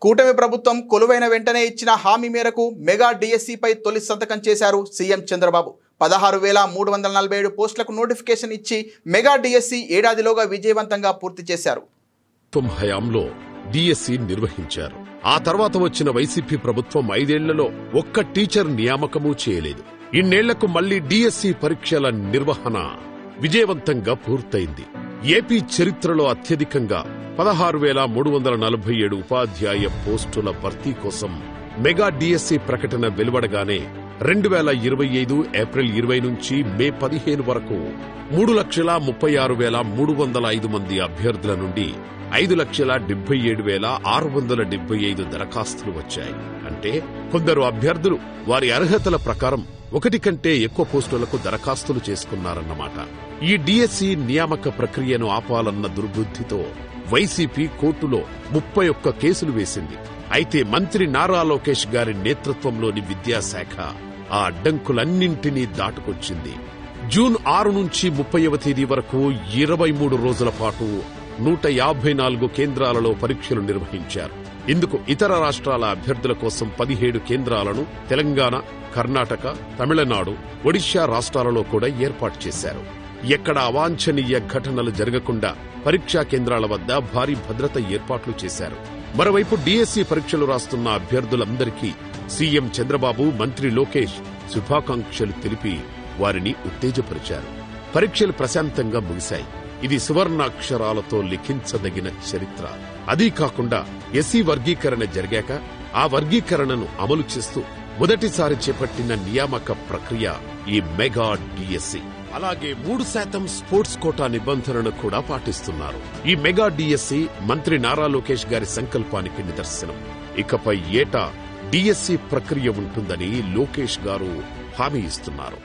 కూటమి ప్రభుత్వం కొలువైన వెంటనే ఇచ్చిన హామీ మేరకు మెగా డిఎస్సిపై తొలి సంతకం చేశారు సీఎం చంద్రబాబు. 16,347 పోస్టులకు నోటిఫికేషన్ ఇచ్చి మెగా డిఎస్సి ఏడాదిలోగా విజయవంతంగా పూర్తి చేశారు. హయాంలో డిఎస్సి నిర్వహించారు. ఆ తర్వాత వచ్చిన వైసీపీ ప్రభుత్వం 5 ఏళ్లలో ఒక్క టీచర్ నియామకమూ చేయలేదు. ఇన్నేళ్లకు మళ్లీ డిఎస్సి పరీక్షల నిర్వహణ విజయవంతంగా పూర్తయింది. ఏపీ చరిత్రలో అత్యధికంగా 16,347 ఉపాధ్యాయ పోస్టుల భర్తీ కోసం మెగా డిఎస్సి ప్రకటన వెలువడగానే 2025 ఏప్రిల్ 20 నుంచి మే 15 వరకు 3,36,305 మంది అభ్యర్థుల నుండి 5,77,675 దరఖాస్తులు వచ్చాయి. అంటే కొందరు అభ్యర్థులు వారి అర్హతల ప్రకారం 1 కంటే ఎక్కువ పోస్టులకు దరఖాస్తులు చేసుకున్నారన్నమాట. ఈ డిఎస్సి నియామక ప్రక్రియను ఆపాలన్న దుర్బుద్ధితో వైసీపీ కోర్టులో 31 కేసులు వేసింది. అయితే మంత్రి నారా లోకేష్ గారి నేతృత్వంలోని విద్యాశాఖ ఆ అడ్డంకులన్నింటినీ దాటుకొచ్చింది. జూన్ 6 నుంచి 30వ తేదీ వరకు 23 రోజుల పాటు 154 కేంద్రాలలో పరీక్షలు నిర్వహించారు. ఇందుకు ఇతర రాష్ట్రాల అభ్యర్థుల కోసం 17 కేంద్రాలను తెలంగాణ, కర్ణాటక, తమిళనాడు, ఒడిశా రాష్ట్రాలలో కూడా ఏర్పాటు చేశారు. ఎక్కడ అవాంఛనీయ ఘటనలు జరగకుండా పరీక్షా కేంద్రాల వద్ద భారీ భద్రత ఏర్పాట్లు చేశారు. మరోవైపు డిఎస్సి పరీక్షలు రాస్తున్న అభ్యర్థులందరికీ సీఎం చంద్రబాబు, మంత్రి లోకేష్ శుభాకాంక్షలు తెలిపి వారిని ఉత్తేజపరిచారు. పరీక్షలు ప్రశాంతంగా ముగిశాయి. ఇది సువర్ణాక్షరాలతో లిఖించదగిన చరిత్ర. అదీ కాకుండా ఎస్సీ వర్గీకరణ జరిగాక ఆ వర్గీకరణను అమలు చేస్తూ మొదటిసారి చేపట్టిన నియామక ప్రక్రియ ఈ మెగా డిఎస్సి. అలాగే 3% స్పోర్ట్స్ కోటా నిబంధనను కూడా పాటిస్తున్నారు. ఈ మెగా డిఎస్సి మంత్రి నారా లోకేష్ గారి సంకల్పానికి నిదర్శనం. ఇకపై ఏటా డిఎస్సి ప్రక్రియ ఉంటుందని లోకేష్ గారు హామీ ఇస్తున్నారు.